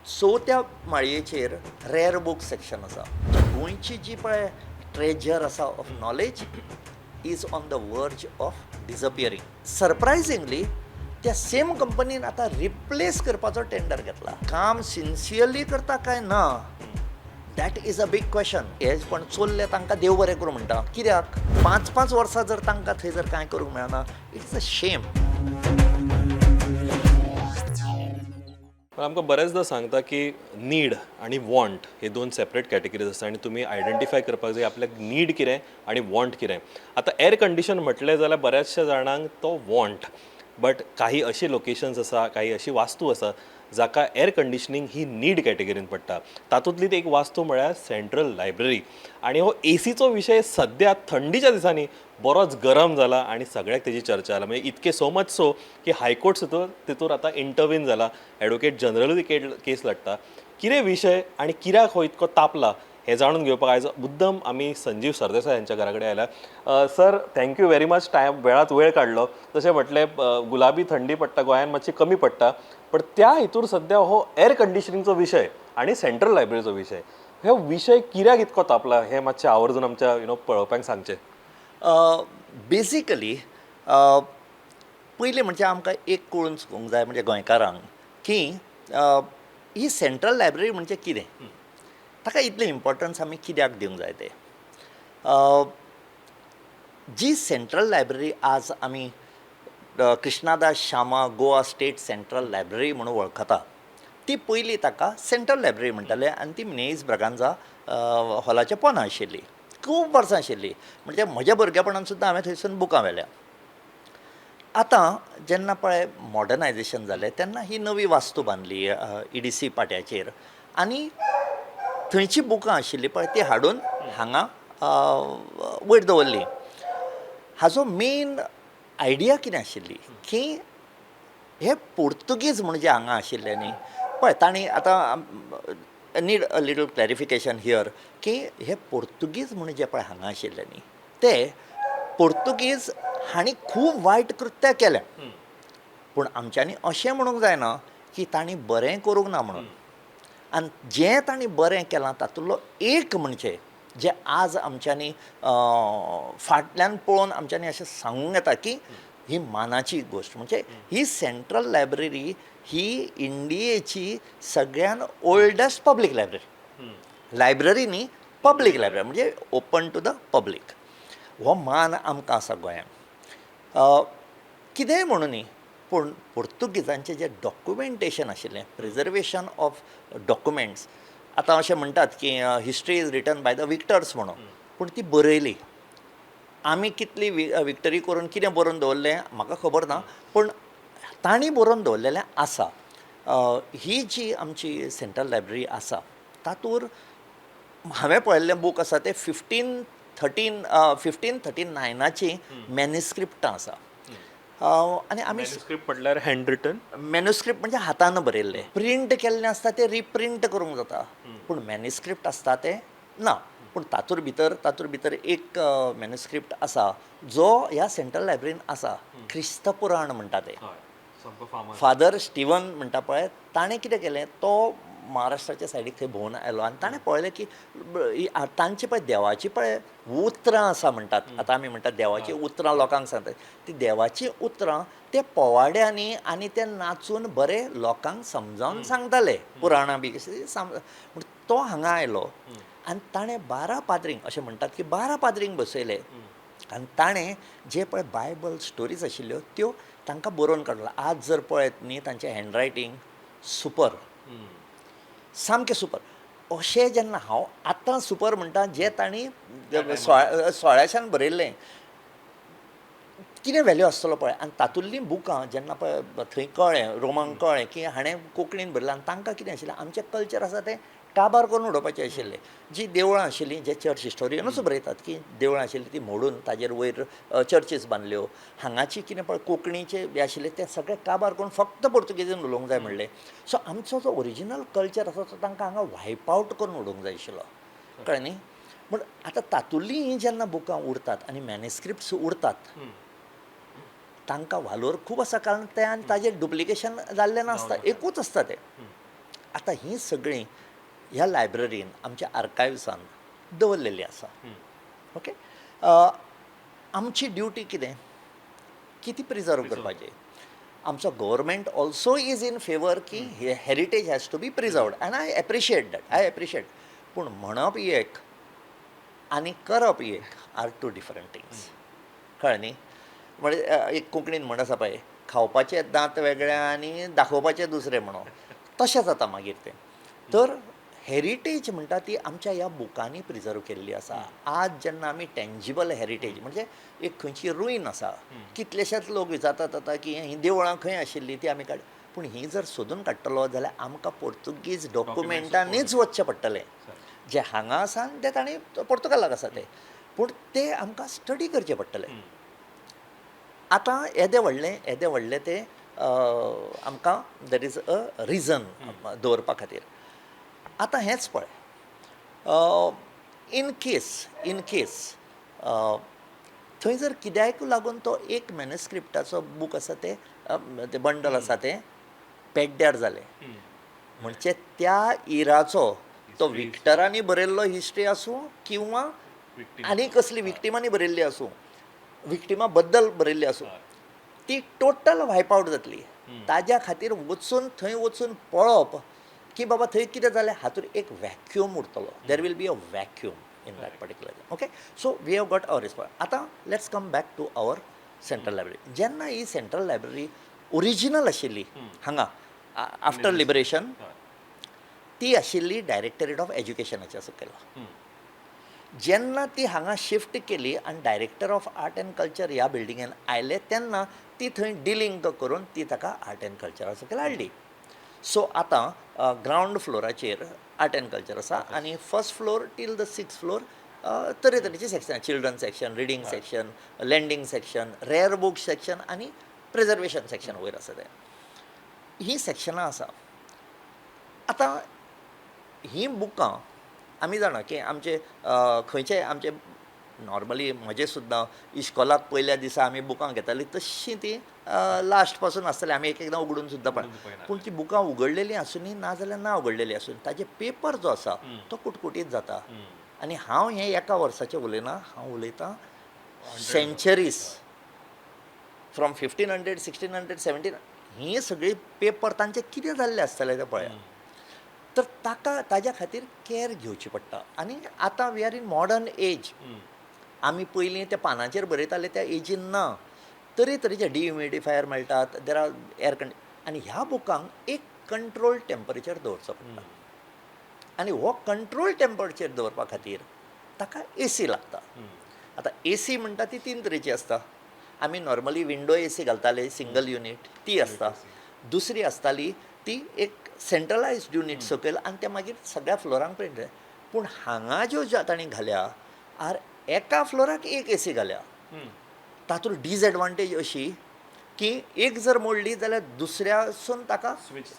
So त्या माळयेचेर rare book section आसा. गोंयची जी पळय ट्रेजर आसा of knowledge is on the verge of disappearing. Surprisingly त्या सेम कंपनीन आतां रिप्लेस करपाचो टेंडर घेतला. काम सिन्सियरली करता काय ना that is a big question. हे पण चोरले तांकां देव बरें करूं म्हणटा. कित्याक 5-5 वर्सां जर तांकां थंय जर कांय करूंक मेळना, इट्स अ शेम. पण आमकां बरेचदा सांगता की नीड आणि वॉन्ट हे दोन सेपरेट कॅटेगरीज आसता आनी तुमी आयडेंटिफाय करपाक जाय आपल्याक नीड कितें आनी वॉन्ट कितें. आतां एअर कंडिशन म्हटलें जाल्यार बऱ्याचशा जाणांक तो वॉन्ट, बट काही अशी लोकेशन्स आसा, काही अशी वास्तू आसा जाका एअर कंडिशनींग ही नीड कॅटेगरीन पडटा. तातूंतलीच एक वास्तू म्हळ्यार सेंट्रल लायब्ररी. आनी हो एसीचो विशय सद्या थंडीच्या दिसांनी बरोच गरम जाला आनी सगळ्याक तेजी चर्चा जाला. म्हणजे इतके सो मच सो की हायकोर्ट तितूर आतां इंटरवीन जाला. एडवोकेट जनरलूय केस लडटा. कितें विशय आनी कित्याक हो इतको तापला हे जाणून घेवपाक आयज मुद्दम आमी संजीव सरदेसाय यांच्या घरा कडेन आयल्या. सर, थँक्यू व्हेरी मच वेळात वेळ काडलो. जशें म्हटलें गुलाबी थंडी पडटा गोंयांत मातशी कमी पडटा, पण त्या हितूर सद्या हो एअर कंडिशनिंगचो विशय आणि सेंट्रल लायब्ररीचो विशय, हे विशय कित्याक इतको तापला हे मातशें आवर्जून आमच्या पळोवप्यांक सांगचें. बेसिकली पयलीं म्हणजे आमकां एक कळून चुकूंक जाय म्हणजे गोंयकारांक की ही सेंट्रल लायब्ररी म्हणजे कितें, ताका इतलें इम्पॉर्टन्स आमी कित्याक दिवंक जाय तें. जी सेंट्रल लायब्ररी आज आमी Krishnadas Shyama Goa state central library म्हणून वळखता, ती पयलीं ताका सेंट्रल लायब्ररी म्हणटाले आनी ती मिनेझ ब्रागांझा हॉलाच्या पोंदा आशिल्ली. खूब वर्सां आशिल्ली. म्हणजे म्हज्या भुरगेपणांत सुद्दां हांवें थंयसून बुकां व्हेल्या. आतां जेन्ना पळय मॉडर्नायजेशन जालें तेन्ना ही नवी वास्तू बांदली EDC पाट्याचेर आनी थंयची बुकां आशिल्लीं पळय ती हाडून हांगा वयर दवरली. हाजो मेन आयडिया कितें आशिल्ली की हे पोर्तुगीज म्हणून जे हांगा आशिल्ले न्ही पळय, तांणी आतां need a little clarification here की हे पोर्तुगीज म्हणून जे पळय हांगा आशिल्ले न्ही ते पोर्तुगीज हांणी खूब वायट कृत्यां केल्या. पूण आमच्यांनी अशें म्हणूंक जायना की तांणी बरें करूंक ना म्हणून. आनी जें तांणी बरें केलां तातूंतलो एक म्हणजे जें आज आमच्यांनी फाटल्यान पळोवन आमच्यांनी अशें सांगूंक येता की ही मानाची गोश्ट म्हणजे ही सेंट्रल लायब्ररी ही इंडियेची सगळ्यान ओल्डस्ट पब्लीक लायब्ररी न्ही, पब्लीक लायब्ररी म्हणजे ओपन टू द पब्लीक. हो मान आमकां आसा गोंयांत. कितेंय म्हणून न्ही, पूण पोर्तुगीजांचें जें डॉक्युमेंटेशन आशिल्लें, प्रिजर्वेशन ऑफ डॉक्युमेंट्स, आतां अशें म्हणटात की history is written by the Victus म्हणून, पूण ती बरयली. आमी कितली विक्टरी करून कितें बरोवन दवरलें म्हाका खबर ना, पूण तांणी बरोवन दवरलेलें आसा. ही जी आमची सेंट्रल लायब्ररी आसा तातूंत हांवें पळयल्लें बूक आसा तें 1539ची मॅन्युस्क्रिप्टां आसा. आनी आमी म्हटल्यार हँड रिटन मॅन्युस्क्रिप्ट म्हणजे हातान बरयल्ले. प्रिंट केल्लें आसता तें रिप्रिंट करूंक जाता, पूण मॅन्युस्क्रिप्ट आसता तें ना. पूण तातूंत भितर एक मॅन्युस्क्रिप्ट आसा जो ह्या सेंट्रल लायब्ररीन आसा. क्रिस्त पुराण म्हणटा तें. फादर स्टिवन म्हणटा पळय, ताणें कितें केलें, तो महाराष्ट्राच्या सायडीक थंय भोंवून आयलो आनी ताणें पळयलें की तांची पळय देवाची पळय उतरां आसा म्हणटात. आतां आमी म्हणटात देवाची उतरां लोकांक सांगतात. ती देवाची उतरां ते पोवाड्यांनी आनी ते नाचून बरें लोकांक समजावन सांगताले, पुराणां बी कशी पूण तो हांगा आयलो आनी ताणें 12 पाद्रींक अशें म्हणटात की 12 पाद्रींक बसयले आनी ताणें जे पळय बायबल स्टोरीज आशिल्ल्यो त्यो तांकां बरोवन काडला. आज जर पळयत न्ही तांचें हँडरायटींग सुपर, सामकें सुपर. अशें जेन्ना हांव आतां सुपर म्हणटा जें तांणी 1600 बरयल्लें, कितें व्हॅल्यू आसतलो पळय. आनी तातूंतलीं बुकां जेन्ना पळय थंय कळ्ळें, रोमांक कळ्ळें की हाणें कोंकणीन बरयलां आनी तांकां कितें आशिल्लें, आमचें कल्चर आसा तें काबार करून उडोवपाचें आशिल्लें. जीं देवळां आशिल्लीं, जे चर्च हिस्टोरियनूच बरयतात की देवळां आशिल्लीं तीं मोडून ताजेर वयर चर्चीस बांदल्यो. हांगाची कितें पळय कोंकणीचें जें आशिल्लें तें सगळें काबार करून फक्त पोर्तुगीजीन उलोवंक जाय म्हणलें. सो आमचो जो ओरिजिनल कल्चर आसा तो तांकां हांगा वायप आवट करून उडोवंक जाय आशिल्लो, कळ्ळें न्ही. पूण आतां तातूंतलीं जेन्ना बुकां उरतात आनी मॅन्युस्क्रिप्ट्स उरतात तांकां वालोर खूब आसा, कारण तें आनी ताजें डुप्लिकेशन जाल्लें नासता, एकूच आसता तें. आतां ही सगळीं ह्या लायब्ररीन आमच्या आर्कायव्सान दवरलेलीं आसा. ओके. आमची ड्युटी कितें की ती प्रिजर्व करपाची. आमचो government also is in favour की heritage has to be preserved and I appreciate that. I appreciate. पूण म्हणप एक आनी करप एक आर टू डिफरंट थिंग्स. कळ्ळें न्ही. म्हणजे एक कोंकणीन म्हण आसा पळय, खावपाचे दांत वेगळे आनी दाखोवपाचे दुसरे म्हणून, तशें जाता मागीर तें. तर हेरिटेज म्हणटा ती आमच्या ह्या बुकांनी प्रिजर्व केल्ली आसा. आज जेन्ना आमी टँजिबल हेरिटेज म्हणजे एक खंयची रुईन आसा, कितलेशेच लोक विचारतात आतां की ही देवळां खंय आशिल्लीं ती आमी काड, पूण ही जर सोदून काडटलो जाल्यार आमकां पोर्तुगीज डॉक्युमेंटांनीच वचचें पडटलें. जे हांगा आसा आनी ते ताणी पोर्तुगालाक आसा ते, पूण ते आमकां स्टडी करचें पडटलें. आतां येदें व्हडलें तें आमकां देर इज अ रिजन दवरपा खातीर. आतां हेंच पळय, इन केस थंय जर कित्याक लागून तो एक मॅन्युस्क्रिप्टाचो बूक आसा तें बंडल आसा तें पेड्ड्यार जालें, म्हणजे त्या इराचो तो विक्टरांनी बरयल्लो हिस्ट्री आसूं किंवा आनी कसली विक्टिमांनी बरयल्ली आसूं, विक्टिमा बद्दल बरयल्ली आसूं, ती टोटल वायप आवट जातली. ताज्या खातीर वचून थंय वचून पळोवप की बाबा थंय कितें जालें हातूंत एक वॅक्यूम उरतलो. There will be a vacuum in that particular. Okay. So we have got our response. आतां let's come back to our central library. जेन्ना ही सेंट्रल लायब्ररी ओरिजिनल आशिल्ली हांगा आफ्टर लिबरेशन, ती आशिल्ली डायरेक्टरेट ऑफ एज्युकेशनाच्या सकयल. जेन्ना ती हांगा शिफ्ट केली आनी director of art and culture ह्या बिल्डिंगेन आयले तेन्ना ती थंय डिलिंक करून ती ताका आर्ट एंड कल्चरा सकयल हाडली. सो आतां ग्रावंड फ्लोराचेर आर्ट एंड कल्चर आसा आनी first floor till the 6th floor तरेतरेची सेक्शनां, children section, reading section, lending section, rare book section आनी प्रिजर्वेशन सेक्शन वयर आसा तें. ही सेक्शनां आसा. आतां ही बुकां आमी जाणा की आमचे खंयचेय आमचे नॉर्मली म्हजे सुद्दां इश्कॉलाक पयल्या दिसा आमी बुकां घेतालीं तश्शीं तीं लास्ट पासून आसतलीं. आमी एक एकदां उगडून सुद्दां पळय, पूण तीं बुकां उगडलेलीं आसुनी नाजाल्यार ना उगडलेलीं आसून ताजे पेपर जो आसा तो कुटकुटीत जाता. आनी हांव हें एका वर्साचें उलयना, हांव उलयतां सेंचरीज फ्रॉम 1500, 1600, 1700 ही सगळी पेपर तांचे कितें जाल्लें आसतलें तें पळया. तर ताज्या खातीर कॅर घेवची पडटा. आनी आतां we are in modern age. आमी पयलीं त्या पानाचेर बरयताले त्या एजीन ना. तरेतरेचे डिह्युमिडिफायर मेळटात, देर आर एअर आनी ह्या बुकांक एक कंट्रोल टेम्परेचर दवरचो पडटा. आनी हो कंट्रोल टेम्परेचर दवरपा खातीर ताका एसी लागता. आतां एसी म्हणटा ती 3 तरेची आसता. आमी नॉर्मली विंडो एसी घालताले सिंगल युनीट, ती आसता. दुसरी आसताली ती एक सेंट्रलायज्ड युनीट सकयल आनी ते मागीर सगळ्या फ्लोरांक प्रिंट. पूण हांगा ज्यो तांणी घाल्या एका फ्लोराक एक एसी घाल्या. तातूंत डिजएडवांटेज अशी की एक जर मोडली जाल्यार दुसऱ्यासून ताका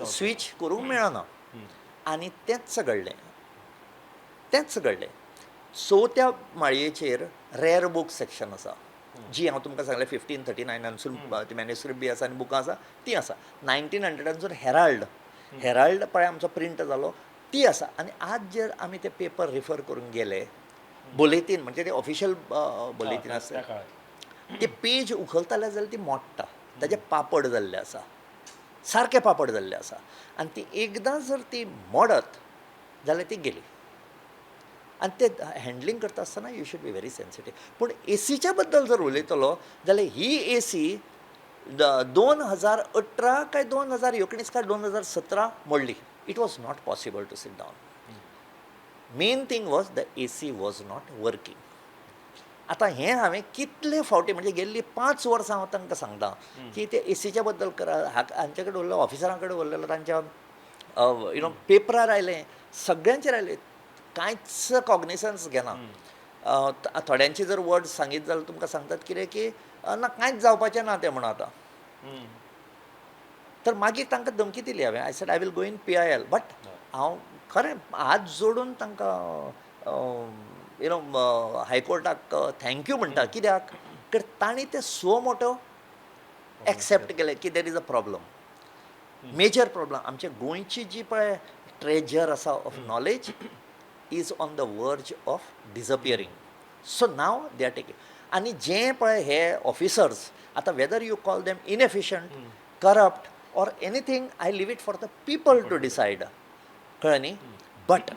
स्विच करूंक मेळना. आनी तेंच घडलें. चवथ्या माळयेचेर रेअर बुक सेक्शन आसा, जी हांव तुमकां सांगलें 1539 ती मॅन्युस्क्रिप्ट बी आसा आनी बुकां आसा ती आसा. 1900 हेराल्ड पळय आमचो प्रिंट जालो ती आसा. आनी आज जर आमी ते पेपर रिफर करूंक गेले, बुलेटीन म्हणजे ते ऑफिशियल बुलेटीन आसता, ते पेज उखलताले जाल्यार ती मोडटा. ताजे पापड जाल्ले आसा, सारके पापड जाल्ले आसा. आनी ती एकदां जर ती मोडत जाल्यार ती गेली. आनी ते हँडलींग करता आसतना you should be very sensitive. पूण एसीच्या बद्दल जर उलयतलो जाल्यार ही एसी 2018 काय 2019 काय 2017 मोडली. It was not possible to sit down. Main thing was the AC was not working. आतां हें हांवें कितले फावटी म्हणजे गेल्ली 5 वर्सां हांव तांकां सांगता की ते एसीच्या बद्दल करा. हांचे कडेन उरलो, ऑफिसरां कडेन उरलेलो, तांच्या पेपरार आयलें, सगळ्यांचेर आयलें, कांयच कॉग्निसन्स घेना. थोड्यांची जर वर्ड्स सांगीत जाल्यार तुमकां सांगतात कितें की ना कांयच जावपाचें ना तें म्हणून आतां. तर मागीर तांकां धमकी दिली हांवें. I said I will go in PIL. But हांव खरें हात जोडून तांकां हायकोर्टाक थँक्यू म्हणटा. कित्याक तर तांणी तें सो मोठो एक्सेप्ट केलें की there is a problem, major problem. आमच्या गोंयची जी पळय ट्रेजर आसा of knowledge is on the verge of disappearing. So now they are taking. आनी जे पळय हे ऑफिसर्स आतां whether you call them inefficient, corrupt or anything, I leave it for the people to decide. कळ्ळें न्ही? But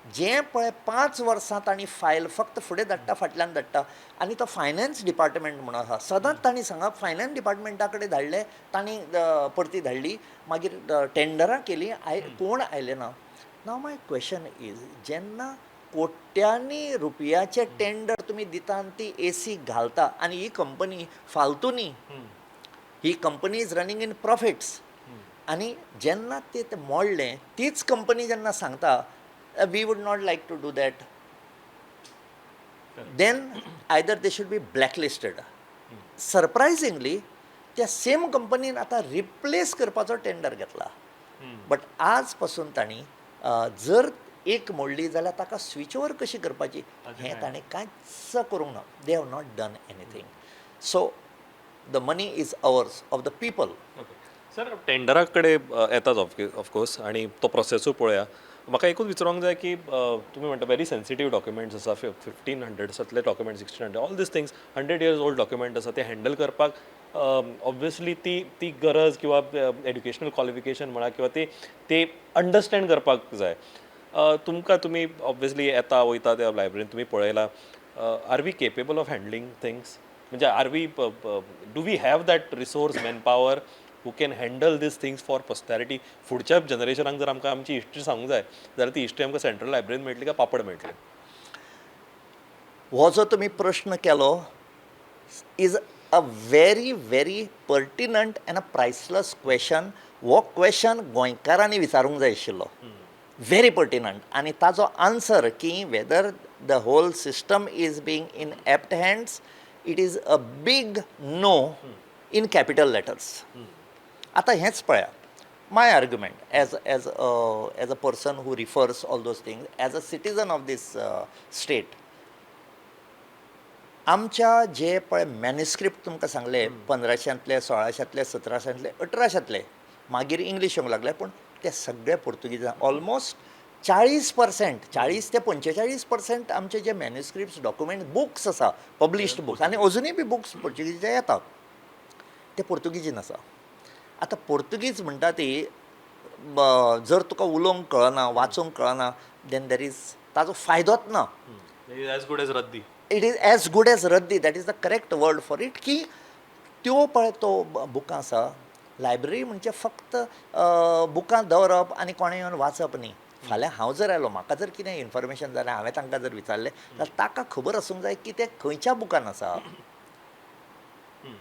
जे पळय 5 वर्सां तांणी फायल फक्त फुडें धाडटा, फाटल्यान धाडटा, आनी तो फायनान्स डिपार्टमेंट म्हणून आसा, सदांच तांणी सांगप फायनान्स डिपार्टमेंटा कडेन धाडले, तांणी परती धाडली, मागीर टेंडरां केलीं, कोण आयले ना. नाव माय क्वेश्चन इज, जेन्ना कोट्यांनी रुपयाचे टेंडर तुमी दिता आनी ती एसी घालता, आनी ही कंपनी फालतू न्ही, ही company is running in profits, आनी जेन्ना ते मोडलें, तीच कंपनी जेन्ना सांगता we would not like to do that, then either they should be blacklisted. Surprisingly, त्या सेम कंपनीन आतां रिप्लेस करपाचो टेंडर घेतला. बट आज पासून तांणी जर एक मोडली जाल्यार ताका स्विच ओवर कशी करपाची हें ताणें कांयच करूंक ना. They have not done anything. So the money is ours of the people. Sir टेंडरा कडेन येताच ऑफकोर्स, आनी तो प्रोसेसूय पळया. म्हाका एकूच विचारूंक जाय की तुमी म्हणटा वेरी सेन्सिटीव डॉक्युमेंट्स आसा, 1500सांतले documents, 1600, all these things 100 years old document आसा, ते हँडल करपाक ऑब्वियसली ती गरज किंवा एड्युकेशनल क्वॉलिफिकेशन म्हणा किंवा ते अंडरस्टँड करपाक जाय. तुमी ऑब्वियसली येता वयता त्या लायब्ररीन, तुमी पळयला, are we capable of handling things? म्हणजे are we do we have that resource, manpower who can handle these things for posterity? फुडच्या जनरेशनाक जर आमकां आमची हिस्ट्री सांगूंक जाय जाल्यार ती हिस्ट्री आमकां सेंट्रल लायब्ररीन मेळटली काय पापड मेळटले? हो जो तुमी प्रश्न केलो is a very very pertinent and a priceless question. हो क्वेश्चन गोंयकारांनी विचारूंक जाय आशिल्लो, व्हेरी पर्टिनंट. आनी ताजो आन्सर की whether the whole system is being in apt hands, it is a big no in capital letters. आतां हेंच पळया, my argument as a person who refers all those things, as a citizen of this state, आमच्या जे पळय manuscript तुमकां सांगले 1500तले, 1600तले, 1700तले, 1800तले, मागीर English येवंक लागले, पूण ते सगळे पोर्तुगीजान ऑलमोस्ट 40% 40 ते 45% आमचे जे मॅन्युस्क्रिप्ट्स, डॉक्युमेंट, बुक्स आसा, पब्लिश्ड बुक्स, आनी अजुनूय बी बुक्स पोर्तुगीजीचे येतात, ते पोर्तुगीजीन आसा. आतां पोर्तुगीज म्हणटा ती जर तुका उलोवंक कळना, वाचूंक कळना, देन देर इज ताजो फायदोच ना. एज गूड एज रद्दी. It is as good as रद्दी, that is the correct word for it. की त्यो पळय तो बुकां आसा, लायब्ररी म्हणजे फक्त बुकां दवरप आनी कोणें येवन वाचप न्ही. फाल्यां हांव जर आयलो, म्हाका जर कितें इन्फॉर्मेशन जालें, हांवें तांकां जर विचारलें जाल्यार ताका खबर आसूंक जाय की तें खंयच्या बुकान आसा.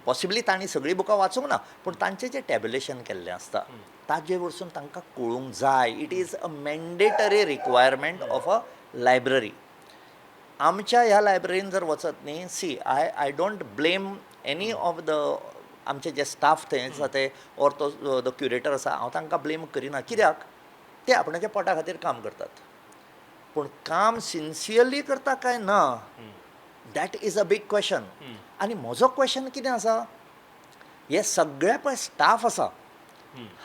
पॉसिबली तांणी सगळीं बुकां वाचूंक ना, पूण तांचें जें टॅब्युलेशन केल्लें आसता ताजे वरसून तांकां कळूंक जाय. It is a mandatory requirement of a library. आमच्या ह्या लायब्ररीन जर वचत न्ही, see I don't blame any of the आमचे जे स्टाफ थंय आसा ते, ऑर तो द क्युरेटर आसा, हांव तांकां ब्लेम करिना. कित्याक? ते आपणाच्या पोटा खातीर काम करतात, पूण काम सिन्सियरली करता काय ना, that is a big question. आनी म्हजो क्वेश्चन कितें आसा, हे सगळे पळय स्टाफ आसा,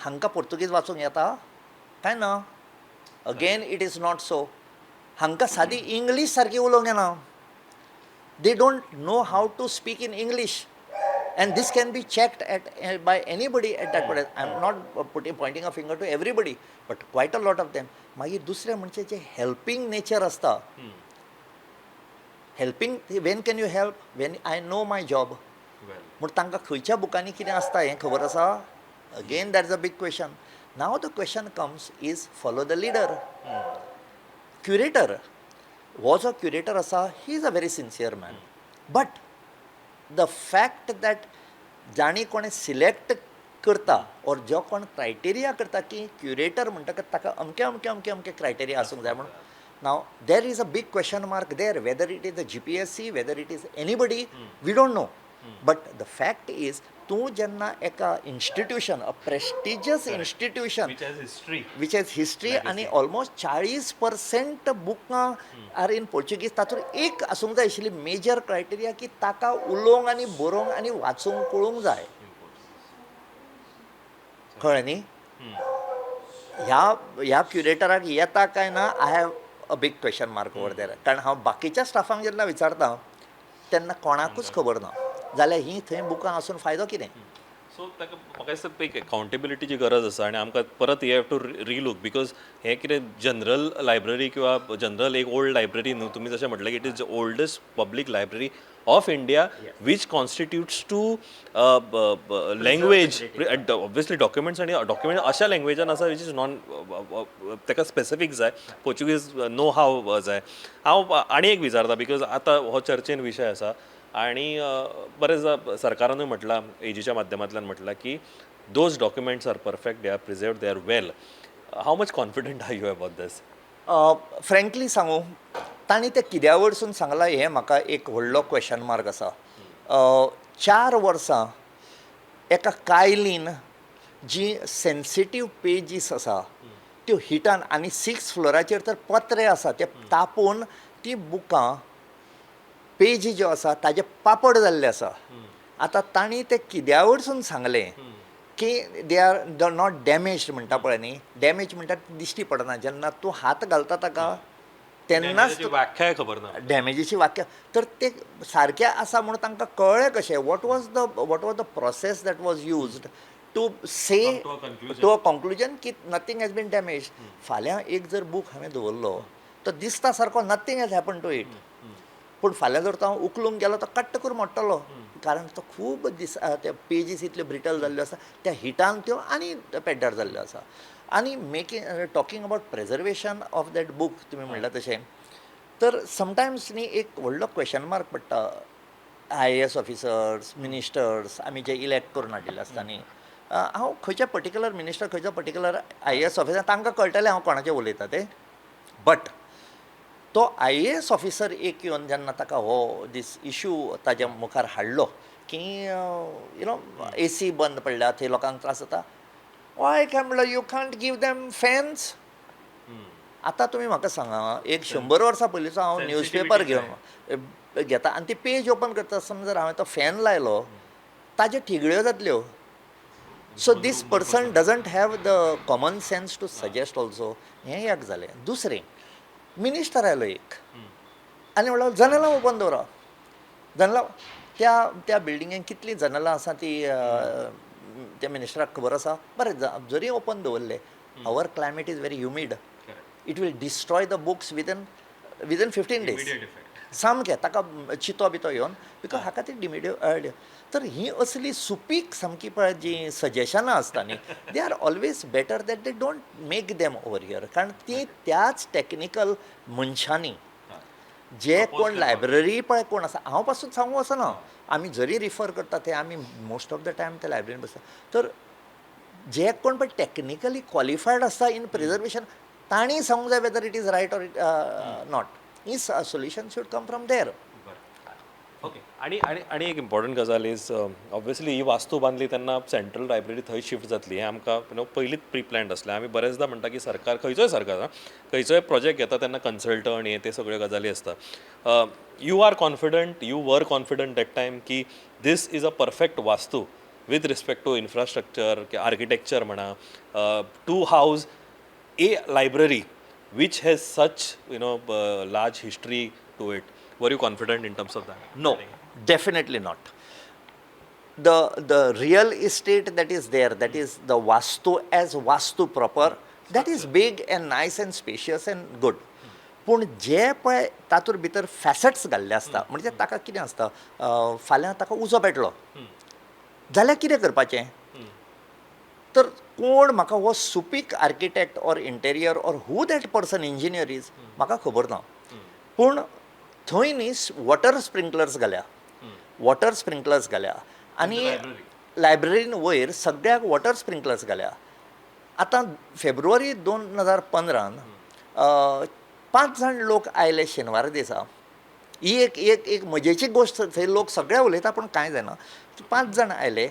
हांकां पोर्तुगीज वाचूंक येता काय ना? Again it is not so. हांकां सादी इंग्लीश सारकी उलोवंक येना. They don't know how to speak in English, and this can be checked by anybody at that point. I'm not pointing a finger to everybody, but quite a lot of them. मागीर दुसरें म्हणजे जे helping nature आसता, helping, when can you help? When I know my job. म्हूण तांकां खंयच्या बुकांनी कितें आसता हें खबर आसा? Again that is a big question. Now the question comes is follow the leader. Curator, हो जो क्युरेटर आसा, he is a very sincere man, but the fact that जाणी कोणें सिलेक्ट करता, ऑर जो कोण क्रायटेरिया करता की क्युरेटर म्हणटकच ताका अमके अमके अमके अमके क्रायटेरिया आसूंक जाय म्हणून, नाव there is a big question mark there, whether it is a GPSC, whether it is anybody, we don't know. But the fact is, तूं जेन्ना एका institution, a prestigious institution which has history, आनी almost 40% बुकां are in Portuguese, तातूंत एक आसूंक जाय आशिल्ली मेजर क्रायटेरिया की ताका उलोवंक आनी बरोवंक आनी वाचूंक कळूंक जाय. कळ्ळें न्ही? ह्या क्युरेटराक येता काय ना I have a big question mark over there. कारण हांव बाकीच्या स्टाफांक जेन्ना विचारता तेन्ना कोणाकूच खबर ना जाल्यार ही थंय बुकां आसून फायदो कितें. सो ताका म्हाका दिसता एक अकावंटेबिलिटीची गरज आसा आनी आमकां परत हे हॅव टू रिलूक बिकॉज हें कितें जनरल लायब्ररी किंवा जनरल एक ओल्ड लायब्ररी न्हू. तुमी जशें म्हटलें की it is the oldest public library of India which constitutes two language obviously documents आनी डॉक्युमेंट अशा लँग्वेजान आसा विच इज नॉन ताका स्पेसिफीक जाय. पोर्चुगीज नो हाव जाय. हांव आनी एक विचारता बिकॉज आतां हो चर्चेन विशय आसा आणि बरेचदा सरकारानूय म्हटलां एजीच्या माध्यमांतल्यान म्हटलां की those documents are perfect, they are preserved, they are well. How much confident are you about this? Frankly सांगू तांणी ते कित्या वयरसून सांगलां हें म्हाका एक व्हडलो क्वेश्चन मार्क आसा. 4 वर्सां एका कायलीन जी सेन्सिटीव पेजीस आसा त्यो हिटान आनी 6 फ्लोराचेर तर पत्रे आसा ते तापोवन ती बुकां पेजी ज्यो आसा ताजे पापड जाल्ले आसा. आतां तांणी ते कित्या वयरसून सांगलें की दे आर नॉट डॅमेज्ड म्हणटा पळय न्ही. डॅमेज म्हणटा दिश्टी पडना जेन्ना तूं हात घालता ताका तेन्नाच व्याख्याय खबर ना. डॅमेजीची वाक्य तर ते सारकें आसा म्हणून तांकां कळ्ळें कशें what was the process that was used to say to a conclusion की नथींग हॅज बीन डॅमेज. फाल्यां एक जर बूक हांवें दवरलो तो दिसता सारको nothing has happen to it. पूण फाल्यां जर तो हांव उखलूंक गेलो तो कट्ट करून मोडटलो कारण तो खूब दीस ते पेजीस इतल्यो ब्रिटल जाल्ल्यो आसा त्या हिटान त्यो आनी पेड्ड्यार जाल्ल्यो आसा. आनी talking about preservation of that book तुमी म्हणलां तशें तर समटायम्स न्ही एक व्हडलो क्वेश्चन मार्क पडटा. IAS ऑफिसर्स मिनिस्टर्स आमी जे इलेक्ट करून हाडिल्ले आसता न्ही. हांव खंयच्या पर्टिक्युलर मिनिस्टर खंयच्या पर्टिक्युलर IAS ऑफिसर तांकां कळटलें हांव कोणाचें उलयतां तें. बट तो IAS ऑफिसर एक येवन जेन्ना ताका हो दीस इशू ताज्या मुखार हाडलो की यू नो AC बंद पडल्या थंय लोकांक त्रास जाता. वाय काय म्हणलो you can't give them fans. आतां तुमी म्हाका सांगा एक 100 वर्सां पयलींचो हांव न्यूजपेपर घेवन घेता आनी ती पेज ओपन करता आसतना जर हांवें तो फॅन लायलो ताज्यो ठिगळ्यो जातल्यो. So this person doesn't have the common sense to suggest also. हें एक जालें. दुसरें मिनिस्टर आयलो एक आनी म्हणलो जनेलां ओपन दवरा. जनेलां त्या बिल्डिंगेन कितलीं जनेलां आसा ती त्या मिनिस्टराक खबर आसा. बरें जरी ओपन दवरले our climate is very humid. It will destroy the books within 15 days. सामकें ताका चितो बितो येवन बिकॉज हाका ती डिमिडियो. तर ही असली सुपीक सामकी पळय जी सजेशनां आसता न्ही they are always better that they don't make them over here. कारण ती त्याच टॅक्निकल मनशांनी जे कोण लायब्ररी पळय कोण आसा हांव पासून सांगूं वचना आमी जरी रिफर करता ते आमी मोस्ट ऑफ द टायम ते लायब्ररीन बसता. तर जे कोण पळय टॅक्निकली क्वॉलिफायड आसता इन प्रिजर्वेशन तांणी सांगूंक जाय whether it is right or not. ही solution should come from there. Okay. आणि एक इम्पॉर्टंट गजाल इज ऑब्वियसली ही वास्तू बांदली तेन्ना सेंट्रल लायब्ररी थंय शिफ्ट जातली हें आमकां पयलींच प्री प्लॅन्ड आसलें. आमी बरेचदा म्हणटा की सरकार खंयचोय प्रोजेक्ट घेता तेन्ना कन्सल्टंट हे ते सगळ्यो गजाली आसता. You are confident you were confident that time की this is a perfect vastu with respect to infrastructure, architecture म्हणा, to house a library which has such large history to it. Were you confident in terms of that? No, definitely not. The real estate that is there, that is the Vastu as Vastu proper, that is big and nice and spacious and good. पूण जे पळय तातूंत भितर facets घाल्ले आसता म्हणजे ताका कितें आसता फाल्यां ताका उजो पेटलो जाल्यार कितें करपाचें. तर कोण म्हाका हो सुपीक architect or interior or who that person engineer is म्हाका खबर ना. पूण थंय न्ही वॉटर स्प्रिंकलर्स घाल्या आनी लायब्ररीन वयर सगळ्याक वॉटर स्प्रिंकलर्स घाल्या. आतां फेब्रुवारी 2015 5 जाण लोक आयले शेनवार दिसा. ही एक मजेची गोश्ट. थंय लोक सगळे उलयता पूण कांय जायना. 5 जाण आयले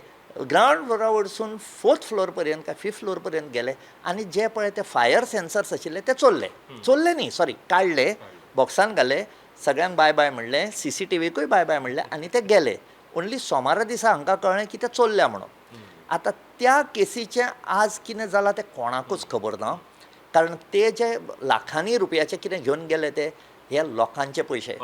ग्रावंड फ्लोरा वयरसून 4th फ्लोर पर्यंत काय 5th फ्लोर पर्यंत गेले आनी जे पळय ते फायर सेन्सर्स आशिल्ले ते चोल्ले न्ही सॉरी काडले बॉक्सान घाले सगळ्यांक बाय बाय म्हणलें CCTVकूय बाय बाय म्हणलें आनी ते गेले. ओन्ली सोमारा दिसा हांकां कळ्ळें की ते चोल्ल्या म्हणून. आतां त्या केसीचें आज कितें जालां तें कोणाकूच खबर ना, कारण ते जे लाखांनी रुपयाचे कितें घेवन गेले ते हे लोकांचे पयशे,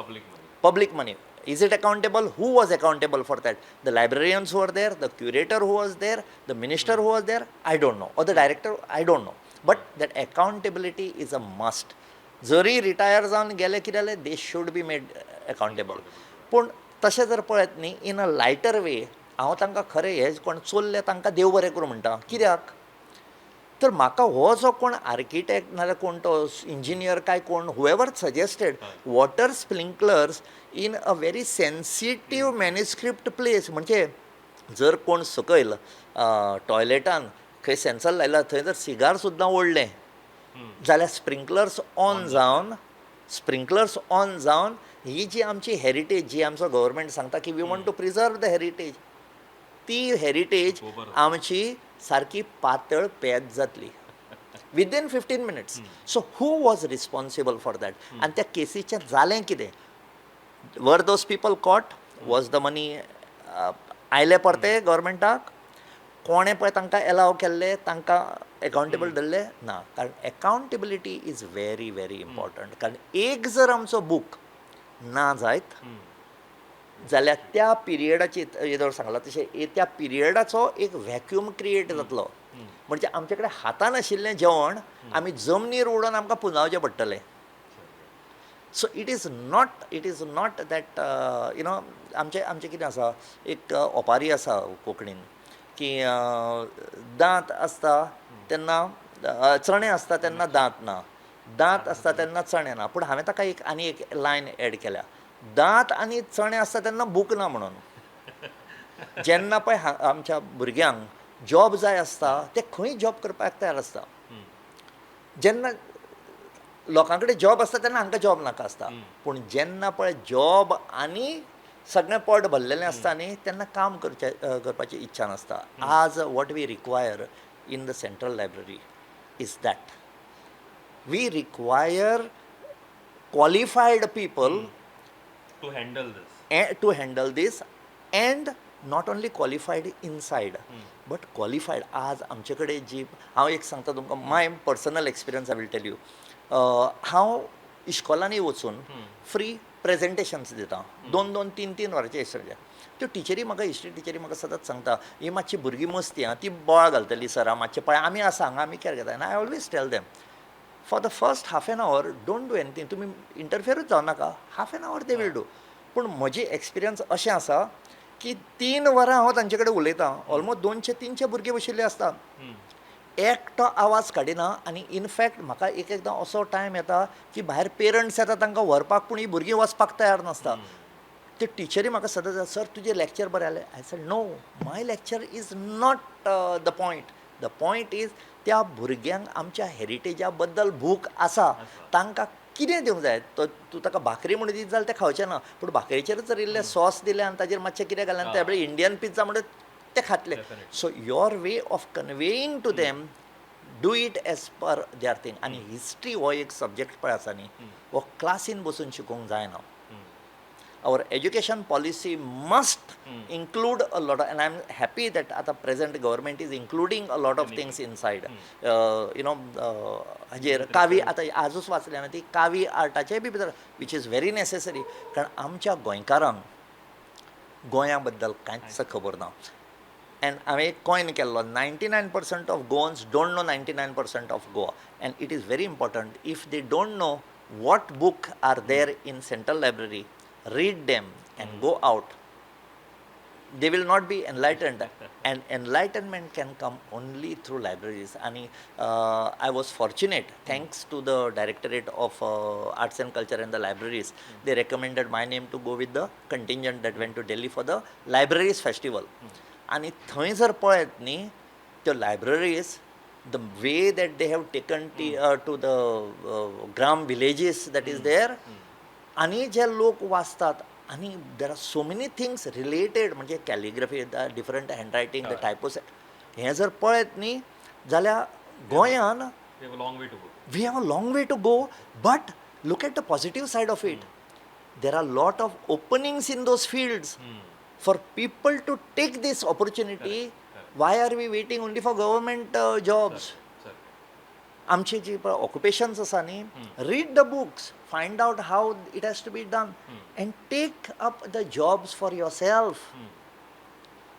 public money. Is it accountable? Who was accountable for that? The librarians who were there, the curator who was there, the minister who was there, I don't know. Or the director, I don't know. But that accountability is a must. जरी retire जावन गेले कितें जालें, they should be made accountable. पूण तशें जर पळयत न्ही, इन अ लायटर वे, हांव तांकां खरें हे कोण चोरले तांकां देव बरें करूं म्हणटा. कित्याक? तर म्हाका हो जो कोण आर्किटेक्ट नाजाल्यार कोण तो इंजिनियर काय कोण however suggested water sprinklers in a very sensitive manuscript place, म्हणजे जर कोण सकयल टॉयलेटान खंय सेन्सर लायला थंय जर सिगार सुद्दां ओडलें जाल्यार स्प्रिंकलर्स ऑन जावन ही जी आमची हेरिटेज जी आमचो गव्हर्मेंट सांगता की we want to preserve the heritage, ती हेरिटेज आमची सारकी पातळ पेज जातली within 15 minutes. So who was responsible for that? आनी त्या केसीचें जालें कितें? Were those people caught? Was the money आयले परते गव्हर्मेंटाक? कोणें पळय तांकां एलाव केल्ले, तांकां एकावंटेबल धरले? ना. कारण एकावंटेबिलिटी इज व्हेरी व्हेरी इम्पॉर्टंट. कारण एक जर आमचो बूक ना जायत जाल्यार त्या पिरियडाची येदोळ सांगला तशें त्या पिरियडाचो एक व्हॅक्यूम क्रिएट जातलो. म्हणजे आमचे कडेन हातान आशिल्लें जेवण आमी जमनीर उडोवन आमकां पुंजावचें पडटलें. So it is not that आमचें कितें आसा, एक ओपारी आसा कोंकणीन की दांत आसता तेन्ना चणे आसता तेन्ना दांत ना, दांत आसता तेन्ना चणे ना. पूण हांवें ताका आनी एक लायन एड केल्या, दांत आनी चणे आसता तेन्ना भूक ना म्हणून. जेन्ना पळय आमच्या भुरग्यांक जॉब जाय आसता ते खंय जॉब करपाक तयार आसता. जेन्ना लोकां कडेन जॉब आसता तेन्ना हांकां जॉब नाका आसता. पूण जेन्ना पळय जॉब आनी सगळें पोट भरलेलें आसता न्ही तेन्ना काम करपाची इच्छा नासता. आज what we require in the central library is that we require qualified people to handle this and not only qualified inside but qualified. आज आमचे कडेन जी हांव एक सांगता तुमकां my personal experience I will tell you. हांव इश्कोलांनी वचून फ्री प्रेजेंटेशन्स दिता 2-2, 3-3 वरांचे हिस्ट्रीचे. त्यो टिचरी म्हाका हिस्ट्री टिचरी म्हाका सतत सांगता ही मातशी भुरगीं मस्ती आं, ती बोवाळ घालतली सरा मातशें पळय आमी आसा हांगा आमी केअर घेता. I always tell them for the first half an hour don't do anything, तुमी इंटरफियरूच जावं नाका, half an hour they will do. पूण म्हजी एक्सपिरियन्स अशें आसा की 3 वरां हांव तांचे कडेन उलयतां, ऑलमोस्ट 200-300 भुरगे बशिल्ले आसता, एकटो आवाज काडिना. आनी इनफॅक्ट म्हाका एकदां असो टायम येता की भायर पेरंट्स येता तांकां व्हरपाक पूण ही भुरगीं वचपाक तयार नासता. ते टिचरी म्हाका सदांच सर तुजें लॅक्चर बरें जालें. I said no, my lecture is not the point. The point is त्या भुरग्यांक आमच्या हेरिटेजा बद्दल भूक आसा, तांकां कितें दिवंक जाय. तूं ताका भाकरी म्हणून दीत जाल्यार तें खावचें ना, पूण भाकरेचेर जर इल्लें सॉस दिलें आनी ताजेर मातशें कितें घालें आनी त्या इंडियन पिझ्झा म्हणून ते खातले. So your way of conveying to them do it as per their thing. आनी हिस्ट्री हो एक सब्जेक्ट पळय आसा न्ही, हो क्लासीन बसून शिकोवंक जायना. Our education policy must include a lot of, and I'm happy that at the present government is including a lot of things inside. हाजेर कावी आतां आजूच वाचलें हांवें ती कावी आर्टाचेय बी भितर विच इज व्हेरी नेसेसरी. कारण आमच्या गोंयकारांक गोंया बद्दल कांयच खबर ना. एंड हांवें एक कॉयन केल्लो 99% of Goans don't know 99% of Goa. End it is very important if they don't know what book are there in central library, read them and go out, they will not be enlightened. And enlightenment can come only through libraries. And I was fortunate, thanks to the Directorate of Arts and Culture and the Libraries, they recommended my name to go with the contingent that went to Delhi for the Libraries Festival. And थंय जर पळयत न्ही त्यो libraries, the way that they have taken to the gram villages that is there, आनी जे लोक वाचतात आनी there are so many things related, म्हणजे calligraphy, different handwriting, the typeset, हें जर पळयत न्ही जाल्यार गोंयान we have a long way to go. But look at the positive side of it, there are lot of openings in those fields for people to take this opportunity why are we waiting only for government jobs? आमची जी occupations आसा न्ही, read the books, find out how it has to be done and take up the jobs for yourself.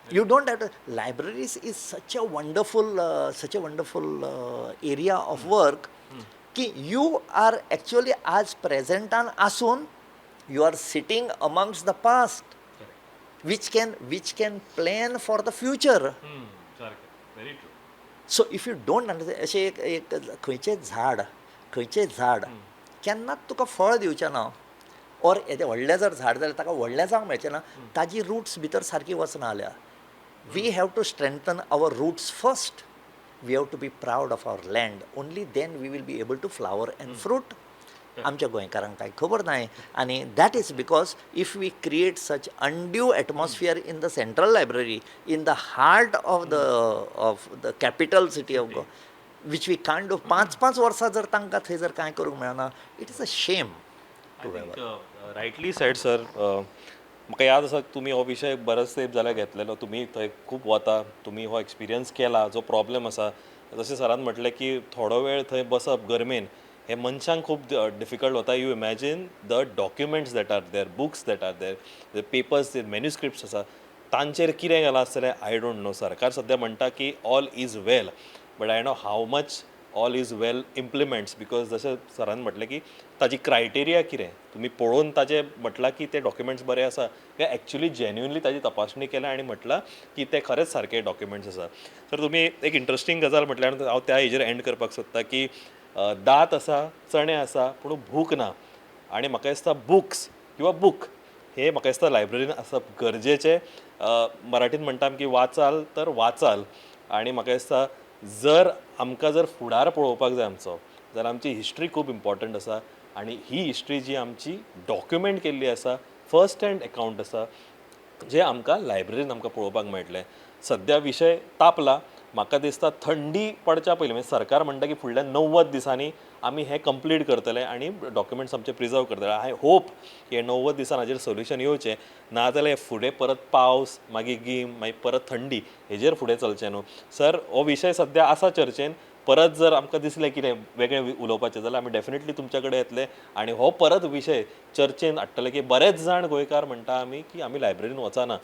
You don't have to. Libraries is such a wonderful area of work की you are actually आज प्रेझेंटान आसून you are sitting amongst the past which can plan for the future. Very true. So if you don't understand, अशें एक खंयचें झाड केन्नाच तुका फळ दिवचें ना, ऑर येदें व्हडलें जर झाड जाल्यार ताका व्हडलें जावंक मेळचें ना, ताजी रुट्स भितर सारकी वचना जाल्यार. We have to strengthen our roots first. We have to be proud of our land. Only then we will be able to flower and fruit. आमच्या गोंयकारांक कांय खबर नाय, आनी that is because if we create such undue atmosphere in the central library, in the heart of the capital city of which we can't do. 5 वर्सां जर तांकां थंय जर कांय करूंक मेळना, it is a shame to have. Rightly said sir. म्हाका याद आसा तुमी हो विशय बरेच तेंप जाल्यार घेतलेलो, तुमी थंय खूब वता, तुमी हो एक्सपिरियन्स केला. जो प्रॉब्लेम आसा जशें सरान म्हटलें की थोडो वेळ थंय बसप गरमेन हे मनशांक खूब डिफिकल्ट वता. You imagine the documents that are there, books that are there, the papers, manuscripts आसा, तांचेर कितें गेलां आसतलें आय डोंट नो. सरकार सद्या म्हणटा की all is well, but I know how much all is well implements, because जशें सरान म्हटलें की ताजी क्रायटेरिया कितें, तुमी पळोवन ताजें म्हटलां की ते डॉक्युमेंट्स बरे आसा काय एक्चुली जेन्युनली ताजी तपासणी केल्या आनी म्हटलां की ते खरेंच सारके डॉक्युमेंट्स आसा. तर तुमी एक इंट्रस्टींग गजाल म्हटल्यार हांव त्या हेजेर एंड करपाक सोदतां की दात आसा, चणे आसा, पूण भूक ना. आनी म्हाका दिसता बुक्स किंवा बूक हे म्हाका दिसता लायब्ररीन आसप गरजेचें. मराठीन म्हणटा आमी की वाचाल तर वाचाल. आनी म्हाका दिसता जर आमकां जर फुडार पळोवपाक जाय आमचो, जाल्यार आमची हिस्ट्री खूब इम्पॉर्टंट आसा. आनी ही हिस्ट्री जी आमची डॉक्युमेंट केल्ली आसा, फर्स्ट हँड अकावंट आसा, जे आमकां लायब्ररीन आमकां पळोवपाक मेळटलें. सद्या विशय तापला. म्हाका दिसता थंडी पडच्या पयलीं, म्हणजे सरकार म्हणटा की फुडल्या 90 दिसांनी आमी हें कंप्लीट करतले आनी डॉक्युमेंट्स आमचे प्रिजर्व करतले. आय होप हे 90 दिसान हाजेर सोल्युशन येवचें, नाजाल्यार फुडें परत पावस, मागीर गीम, मागीर परत थंडी, हेजेर फुडें चलचें न्हू. सर हो विशय सद्या आसा चर्चेन. परत जर आमकां दिसलें कितें वेगळें उलोवपाचें जाल्यार आमी डेफिनेटली तुमच्या कडेन येतले आनी हो परत विशय चर्चेन हाडटले. की बरेच जाण गोंयकार म्हणटा आमी की आमी लायब्ररीन वचना,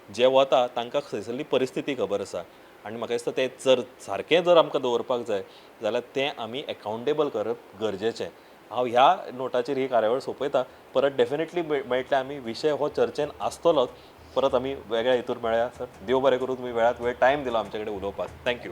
जे वता तांकां थंयसरली परिस्थिती खबर आसा. आनी म्हाका दिसता तें जर सारकें जर आमकां दवरपाक जाय जाल्यार तें आमी एकावंटेबल करप गरजेचें. हांव ह्या नोटाचेर ही कार्यावळ सोंपयता. परत डेफिनेटली मेळटले आमी. विशय हो चर्चेन आसतलोच. परत आमी वेगळ्या हितूर मेळया. सर देव बरें करूं, तुमी वेळांत वेळ टायम दिलो आमचे कडेन उलोवपाक. थँक्यू.